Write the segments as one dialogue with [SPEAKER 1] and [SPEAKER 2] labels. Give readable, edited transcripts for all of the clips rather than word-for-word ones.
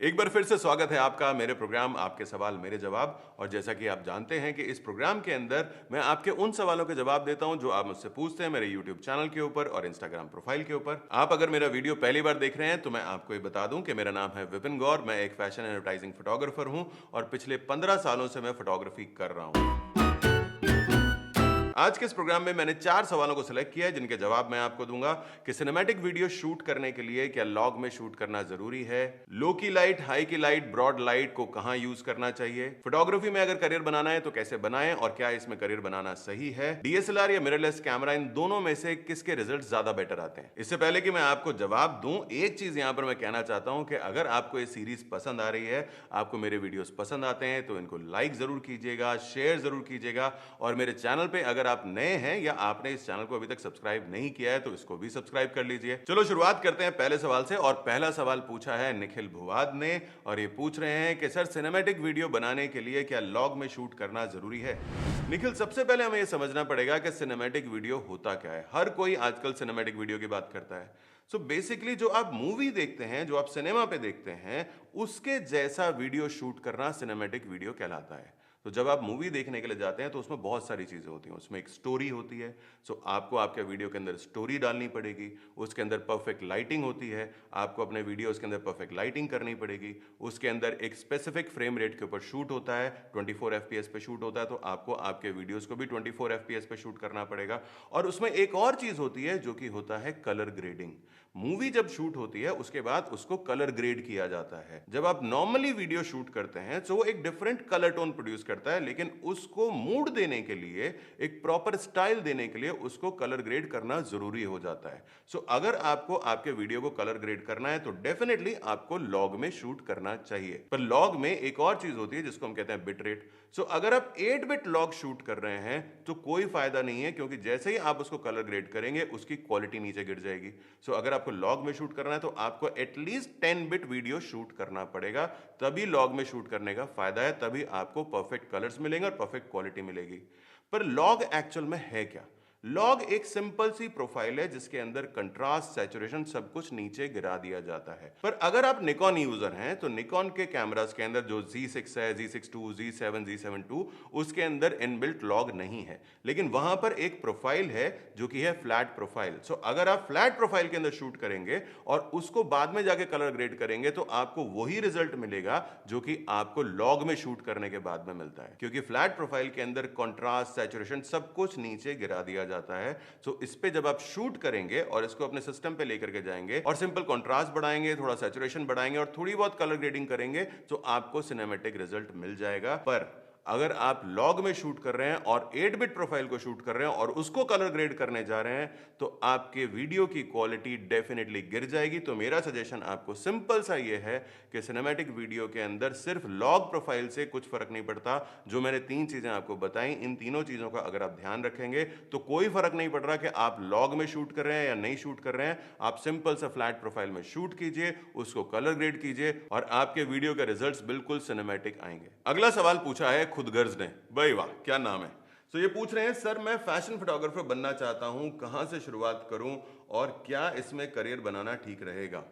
[SPEAKER 1] एक बार फिर से स्वागत है आपका मेरे प्रोग्राम आपके सवाल मेरे जवाब। और जैसा कि आप जानते हैं कि इस प्रोग्राम के अंदर मैं आपके उन सवालों के जवाब देता हूं जो आप मुझसे पूछते हैं मेरे YouTube चैनल के ऊपर और Instagram प्रोफाइल के ऊपर। आप अगर मेरा वीडियो पहली बार देख रहे हैं तो मैं आपको ये बता दूं कि मेरा नाम है विपिन गौर। मैं एक फैशन एडवर्टाइजिंग फोटोग्राफर हूं और पिछले 15 सालों से मैं फोटोग्राफी कर रहा हूं। आज के इस प्रोग्राम में मैंने 4 सवालों को सिलेक्ट किया है जिनके जवाब मैं आपको दूंगा कि सिनेमैटिक वीडियो शूट करने के लिए क्या लॉग में शूट करना जरूरी है, लो की लाइट, हाई की लाइट, ब्रॉड लाइट को कहां यूज करना चाहिए, फोटोग्राफी में अगर करियर बनाना है तो कैसे बनाएं और क्या इसमें करियर बनाना सही है, डीएसएलआर या मिररलेस कैमरा, इन दोनों में से किसके रिजल्ट ज्यादा बेटर आते हैं। इससे पहले कि मैं आपको जवाब दूं, एक चीज यहां पर मैं कहना चाहता हूं कि अगर आपको ये सीरीज पसंद आ रही है, आपको मेरे वीडियोस पसंद आते हैं तो इनको लाइक जरूर कीजिएगा, शेयर जरूर कीजिएगा और मेरे चैनल पे अगर आप नए हैं या आपने इस चैनल को अभी तक सब्सक्राइब नहीं किया है तो इसको भी सब्सक्राइब कर लीजिए। चलो शुरुआत करते हैं पहले सवाल से। और पहला सवाल पूछा है निखिल भुवाद ने और ये पूछ रहे हैं कि सर सिनेमैटिक वीडियो बनाने के लिए क्या लॉग में शूट करना जरूरी है। निखिल, सबसे पहले हमें यह समझना पड़ेगा कि सिनेमैटिक वीडियो होता क्या है। हर कोई आजकल सिनेमैटिक वीडियो की बात करता है। सो बेसिकली जो आप मूवी देखते हैं, जो आप सिनेमा पे देखते हैं, उसके जैसा वीडियो शूट करना सिनेमैटिक वीडियो कहलाता है। तो जब आप मूवी देखने के लिए जाते हैं तो उसमें बहुत सारी चीज़ें होती हैं। उसमें एक स्टोरी होती है। सो आपको आपके वीडियो के अंदर स्टोरी डालनी पड़ेगी। उसके अंदर परफेक्ट लाइटिंग होती है। आपको अपने वीडियोस के अंदर परफेक्ट लाइटिंग करनी पड़ेगी। उसके अंदर एक स्पेसिफिक फ्रेम रेट के ऊपर शूट होता है, 24 FPS पे शूट होता है, तो आपको आपके वीडियोस को भी 24 FPS पे शूट करना पड़ेगा। और उसमें एक और चीज़ होती है जो कि होता है कलर ग्रेडिंग। मूवी जब शूट होती है उसके बाद उसको कलर ग्रेड किया जाता है। जब आप नॉर्मली वीडियो शूट करते हैं तो वो एक डिफरेंट कलर टोन प्रोड्यूस करता है, लेकिन उसको मूड देने के लिए, एक प्रॉपर स्टाइल देने के लिए उसको कलर ग्रेड करना जरूरी हो जाता है। सो अगर आपको आपके वीडियो को कलर ग्रेड करना है तो डेफिनेटली आपको लॉग में शूट करना चाहिए। पर लॉग में एक और चीज होती है जिसको हम कहते हैं बिट रेट। सो अगर आप 8 बिट लॉग शूट कर रहे हैं तो कोई फायदा नहीं है, क्योंकि जैसे ही आप उसको कलर ग्रेड करेंगे उसकी क्वालिटी नीचे गिर जाएगी। सो अगर आपको लॉग में शूट करना है तो आपको एटलीस्ट 10 बिट वीडियो शूट करना पड़ेगा, तभी लॉग में शूट करने का फायदा है, तभी आपको परफेक्ट कलर्स मिलेंगे और परफेक्ट क्वालिटी मिलेगी। पर लॉग एक्चुअल में है क्या? लॉग एक सिंपल सी प्रोफाइल है जिसके अंदर कंट्रास्ट, सैचुरेशन सब कुछ नीचे गिरा दिया जाता है। पर अगर आप निकॉन यूजर हैं तो निकॉन के कैमरास के अंदर जो Z6 है, Z6 II, Z7, Z7 II, उसके अंदर इनबिल्ट लॉग नहीं है, लेकिन वहां पर एक प्रोफाइल है जो कि है फ्लैट प्रोफाइल। सो अगर आप फ्लैट प्रोफाइल के अंदर शूट करेंगे और उसको बाद में जाके कलर ग्रेड करेंगे तो आपको वही रिजल्ट मिलेगा जो कि आपको लॉग में शूट करने के बाद में मिलता है, क्योंकि फ्लैट प्रोफाइल के अंदर कंट्रास्ट, सैचुरेशन सब कुछ नीचे गिरा दिया जाता है। सो इस पे जब आप शूट करेंगे और इसको अपने सिस्टम पे लेकर के जाएंगे और सिंपल कंट्रास्ट बढ़ाएंगे, थोड़ा सैचुरेशन बढ़ाएंगे और थोड़ी बहुत कलर ग्रेडिंग करेंगे तो आपको सिनेमैटिक रिजल्ट मिल जाएगा। पर अगर आप लॉग में शूट कर रहे हैं और 8 बिट प्रोफाइल को शूट कर रहे हैं और उसको कलर ग्रेड करने जा रहे हैं तो आपके वीडियो की क्वालिटी डेफिनेटली गिर जाएगी। तो मेरा सजेशन आपको सिंपल सा ये है कि सिनेमैटिक वीडियो के अंदर सिर्फ लॉग प्रोफाइल से कुछ फर्क नहीं पड़ता। जो मैंने 3 चीजें आपको बताई, इन तीनों चीजों का अगर आप ध्यान रखेंगे तो कोई फर्क नहीं पड़ रहा कि आप लॉग में शूट कर रहे हैं या नहीं शूट कर रहे हैं। आप सिंपल सा फ्लैट प्रोफाइल में शूट कीजिए, उसको कलर ग्रेड कीजिए और आपके वीडियो के रिजल्ट्स बिल्कुल सिनेमैटिक आएंगे। अगला सवाल पूछा है खुदगर्ज ने। भाई वाह, क्या नाम है। तो ये पूछ रहे हैं सर मैं फैशन फोटोग्राफर बनना चाहता हूं, कहां से शुरुआत करूं और क्या इसमें करियर बनाना ठीक रहेगा।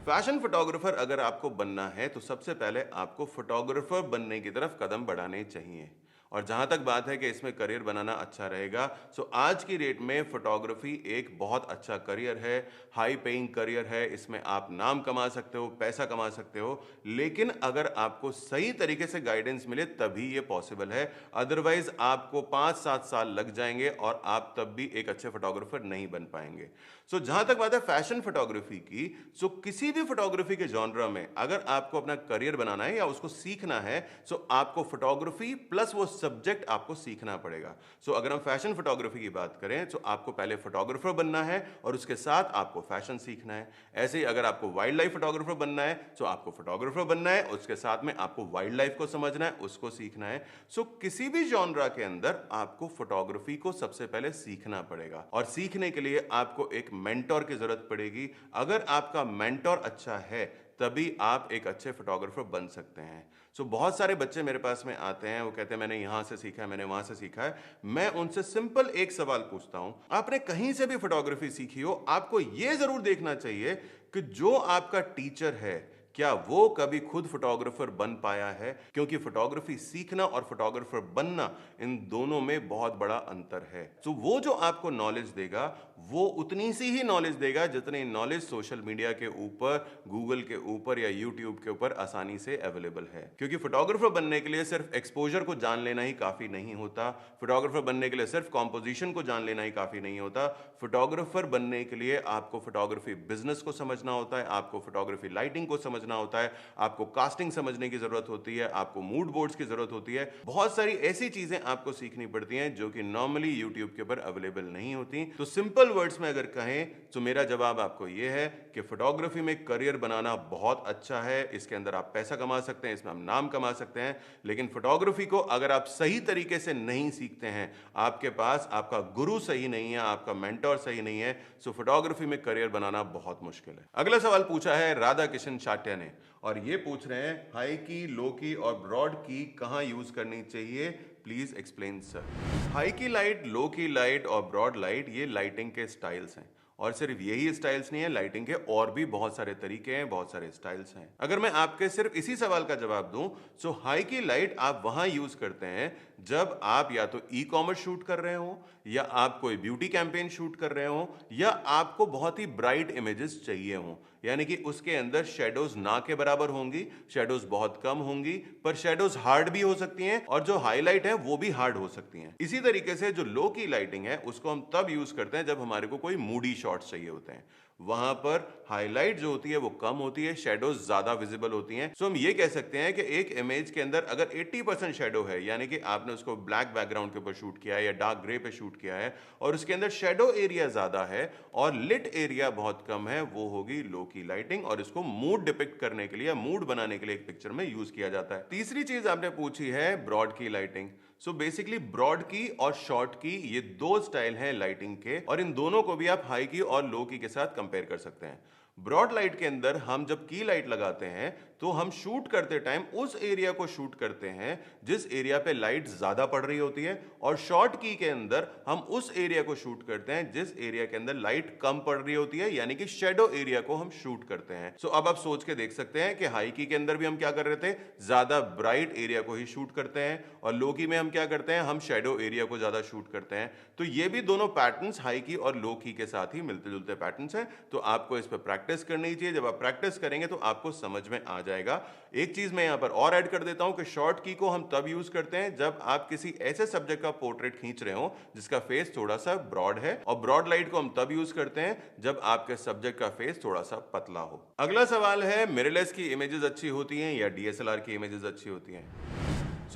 [SPEAKER 1] फैशन फोटोग्राफर अगर आपको बनना है तो सबसे पहले आपको फोटोग्राफर बनने की तरफ कदम बढ़ाने चाहिए। और जहां तक बात है कि इसमें करियर बनाना अच्छा रहेगा, सो आज की डेट में फोटोग्राफी एक बहुत अच्छा करियर है, हाई पेइंग करियर है। इसमें आप नाम कमा सकते हो, पैसा कमा सकते हो, लेकिन अगर आपको सही तरीके से गाइडेंस मिले तभी ये पॉसिबल है। अदरवाइज आपको 5-7 साल लग जाएंगे और आप तब भी एक अच्छे फोटोग्राफर नहीं बन पाएंगे। सो जहां तक बात है फैशन फोटोग्राफी की, सो किसी भी फोटोग्राफी के जॉनरा में अगर आपको अपना करियर बनाना है या उसको सीखना है, सो आपको फोटोग्राफी प्लस वो सब्जेक्ट आपको सीखना पड़ेगा। सो अगर हम फैशन फोटोग्राफी की बात करें तो आपको पहले फोटोग्राफर बनना है और उसके साथ आपको फैशन सीखना है। ऐसे ही अगर आपको वाइल्ड लाइफ फोटोग्राफर बनना है तो आपको फोटोग्राफर बनना है, उसके साथ में आपको वाइल्ड लाइफ को समझना है, उसको सीखना है। सो किसी भी जॉनरा के अंदर आपको फोटोग्राफी को सबसे पहले सीखना पड़ेगा और सीखने के लिए आपको एक मेंटोर की जरूरत पड़ेगी। अगर आपका मेंटोर अच्छा है तभी आप एक अच्छे फोटोग्राफर बन सकते हैं। सो बहुत सारे बच्चे मेरे पास में आते हैं, वो कहते हैं मैंने यहां से सीखा है, मैंने वहां से सीखा है। मैं उनसे सिंपल एक सवाल पूछता हूं, आपने कहीं से भी फोटोग्राफी सीखी हो, आपको यह जरूर देखना चाहिए कि जो आपका टीचर है क्या वो कभी खुद फोटोग्राफर बन पाया है? क्योंकि फोटोग्राफी सीखना और फोटोग्राफर बनना, इन दोनों में बहुत बड़ा अंतर है। तो वो जो आपको नॉलेज देगा, वो उतनी सी ही नॉलेज देगा जितनी नॉलेज सोशल मीडिया के ऊपर, गूगल के ऊपर या यूट्यूब के ऊपर आसानी से अवेलेबल है। क्योंकि फोटोग्राफर बनने के लिए सिर्फ एक्सपोजर को जान लेना ही काफी नहीं होता। फोटोग्राफर बनने के लिए सिर्फ कॉम्पोजिशन को जान लेना ही काफी नहीं होता। फोटोग्राफर बनने के लिए आपको फोटोग्राफी बिजनेस को समझना होता है, आपको फोटोग्राफी लाइटिंग को समझना होता है, आपको कास्टिंग समझने की जरूरत होती है, आपको मूड बोर्ड्स की जरूरत होती है। बहुत सारी ऐसी चीजें आपको सीखनी पड़ती हैं जो कि नॉर्मली यूट्यूब के ऊपर अवेलेबल नहीं होती। तो सिंपल वर्ड्स में अगर कहें तो मेरा जवाब आपको यह है कि फोटोग्राफी में करियर बनाना बहुत अच्छा है। इसके अंदर आप पैसा कमा सकते हैं, इसमें आप नाम कमा सकते हैं, लेकिन फोटोग्राफी को अगर आप सही तरीके से नहीं सीखते हैं, आपके पास आपका गुरु सही नहीं है, आपका मेंटोर सही नहीं है, सो फोटोग्राफी में करियर बनाना बहुत मुश्किल है। अगला सवाल पूछा है राधा किशन शाट्या ने, और ये पूछ रहे हैं हाई की, लो की और ब्रॉड की कहां यूज करनी चाहिए, प्लीज एक्सप्लेन सर। हाई की लाइट, लो की लाइट और ब्रॉड लाइट, ये लाइटिंग के स्टाइल्स हैं। और सिर्फ यही स्टाइल्स नहीं है, लाइटिंग के और भी बहुत सारे तरीके हैं, बहुत सारे स्टाइल्स हैं। अगर मैं आपके सिर्फ इसी सवाल का जवाब दूं, सो हाई की लाइट आप वहां यूज करते हैं जब आप या तो ई कॉमर्स शूट कर रहे हो, या आप कोई ब्यूटी कैंपेन शूट कर रहे हो, या आपको बहुत ही ब्राइट इमेजेस चाहिए हो, यानी कि उसके अंदर शेडोज ना के बराबर होंगी, शेडोज बहुत कम होंगी, पर शेडोज हार्ड भी हो सकती हैं, और जो हाईलाइट है वो भी हार्ड हो सकती हैं। इसी तरीके से जो लो की लाइटिंग है उसको हम तब यूज करते हैं जब हमारे को कोई मूडी शॉट्स चाहिए होते हैं। वहां पर हाईलाइट जो होती है वो कम होती है, शेडोज ज्यादा विजिबल होती हैं। सो हम ये कह सकते हैं कि एक इमेज के अंदर अगर 80% शेडो है, यानी कि आपने उसको ब्लैक बैकग्राउंड के ऊपर शूट किया है या डार्क ग्रे पे शूट किया है, और उसके अंदर शेडो एरिया ज्यादा है और लिट एरिया बहुत कम है, वो होगी लो की लाइटिंग, और इसको मूड डिपिक्ट करने के लिए, मूड बनाने के लिए एक पिक्चर में यूज किया जाता है। तीसरी चीज आपने पूछी है ब्रॉड की लाइटिंग। सो बेसिकली ब्रॉड की और शॉर्ट की, ये दो स्टाइल हैं लाइटिंग के, और इन दोनों को भी आप हाई की और लो की के साथ कंपेयर कर सकते हैं। ब्रॉड लाइट के अंदर हम जब की लाइट लगाते हैं तो हम शूट करते टाइम उस एरिया को शूट करते हैं जिस एरिया पे लाइट ज्यादा पड़ रही होती है, और शॉर्ट की के अंदर हम उस एरिया को शूट करते हैं जिस एरिया के अंदर लाइट कम पड़ रही होती है, यानी कि शेडो एरिया को हम शूट करते हैं। सो अब आप सोच के देख सकते हैं कि हाई की के अंदर भी हम क्या कर रहे थे, ज्यादा ब्राइट एरिया को ही शूट करते हैं, और लो की में हम क्या करते हैं, हम शेडो एरिया को ज्यादा शूट करते हैं। तो ये भी दोनों पैटर्न्स हाई की और लो की के साथ ही मिलते जुलते पैटर्न्स हैं। तो आपको इस पर प्रैक्टिस करनी चाहिए। जब आप प्रैक्टिस करेंगे तो आपको समझ में आ जाएगा। एक चीज मैं यहां पर और ऐड कर देता हूं कि शॉर्ट की को हम तब यूज करते हैं जब आप किसी ऐसे सब्जेक्ट का पोर्ट्रेट खींच रहे हो जिसका फेस थोड़ा सा ब्रॉड है, और ब्रॉड लाइट को हम तब यूज करते हैं जब आपके सब्जेक्ट का फेस थोड़ा सा पतला हो। अगला सवाल है मिररलेस की इमेजेस अच्छी होती हैं या डीएसएलआर की इमेजेस अच्छी होती हैं?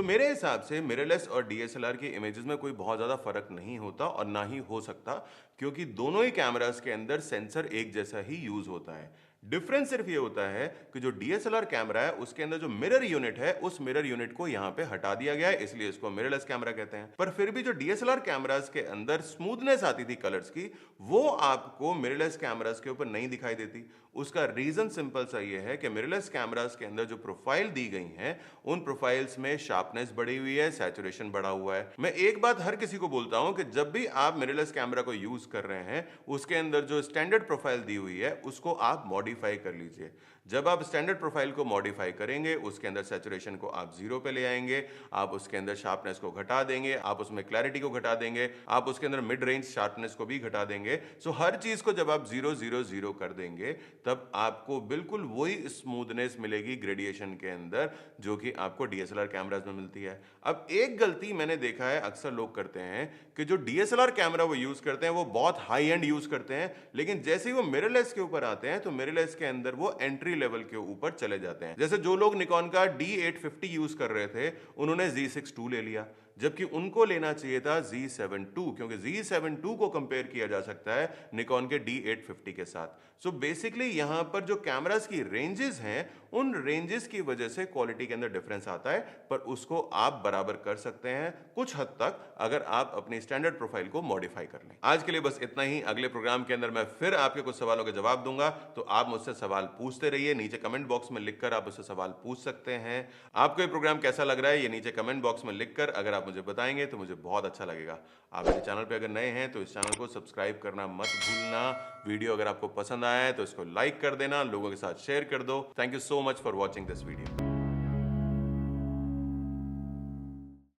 [SPEAKER 1] मेरे हिसाब से मिररलेस और डीएसएलआर की इमेजेस में कोई बहुत ज्यादा फर्क नहीं होता और ना ही हो सकता, क्योंकि दोनों ही कैमरास के अंदर सेंसर एक जैसा ही यूज होता है। डिफरेंस सिर्फ ये होता है कि जो डीएसएलआर कैमरा है उसके अंदर जो मिरर यूनिट है, उस मिरर यूनिट को यहाँ पे हटा दिया गया है, इसलिए इसको मिररलेस कैमरा कहते हैं। पर फिर भी जो डीएसएलआर कैमरास के अंदर स्मूथनेस आती थी कलर्स की, वो आपको मिररलेस कैमरास के ऊपर नहीं दिखाई देती। उसका रीजन सिंपल सा ये है कि मिररलेस कैमरास के अंदर जो प्रोफाइल दी गई हैं, उन प्रोफाइल्स में शार्पनेस बढ़ी हुई है, सैचुरेशन बढ़ा हुआ है। मैं एक बात हर किसी को बोलता हूं कि जब भी आप मिररलेस कैमरा को यूज कर रहे हैं, उसके अंदर जो स्टैंडर्ड प्रोफाइल दी हुई है उसको आप मॉडिफाई कर लीजिए। जब आप स्टैंडर्ड प्रोफाइल को मॉडिफाई करेंगे, उसके अंदर सैचुरेशन को आप 0 पे ले आएंगे, आप उसके अंदर शार्पनेस को घटा देंगे, आप उसमें क्लैरिटी को घटा देंगे, आप उसके अंदर मिड रेंज शार्पनेस को भी घटा देंगे। सो हर चीज को जब आप 0 0 0 कर देंगे, तब आपको बिल्कुल वही स्मूथनेस मिलेगी ग्रेडिएशन के अंदर जो कि आपको डीएसएलआर कैमरास में मिलती है। अब एक गलती मैंने देखा है अक्सर लोग करते हैं कि जो डीएसएलआर कैमरा वो यूज करते हैं वो बहुत हाई एंड यूज करते हैं, लेकिन जैसे ही वो मिररलेस के ऊपर आते हैं तो मिररलेस के अंदर वो एंट्री लेवल के ऊपर चले जाते हैं। जैसे जो लोग निकॉन का D850 यूज कर रहे थे, उन्होंने Z6 II ले लिया, जबकि उनको लेना चाहिए था Z7 II, क्योंकि Z7 II को कंपेयर किया जा सकता है निकॉन के D850 के साथ। सो बेसिकली यहां पर जो कैमरास की रेंजेस हैं, उन रेंजेस की वजह से क्वालिटी के अंदर डिफरेंस आता है, पर उसको आप बराबर कर सकते हैं कुछ हद तक अगर आप अपनी स्टैंडर्ड प्रोफाइल को मॉडिफाई कर लें। आज के लिए बस इतना ही। अगले प्रोग्राम के अंदर मैं फिर आपके कुछ सवालों के जवाब दूंगा, तो आप मुझसे सवाल पूछते रहिए। नीचे कमेंट बॉक्स में लिखकर आप उससे सवाल पूछ सकते हैं। आपको ये प्रोग्राम कैसा लग रहा है ये नीचे कमेंट बॉक्स में लिखकर अगर आप मुझे बताएंगे तो मुझे बहुत अच्छा लगेगा। आप मेरे चैनल पे अगर नए हैं तो इस चैनल को सब्सक्राइब करना मत भूलना। वीडियो अगर आपको पसंद आया है तो इसको लाइक कर देना, लोगों के साथ शेयर कर दो। Thank you so much for watching this video.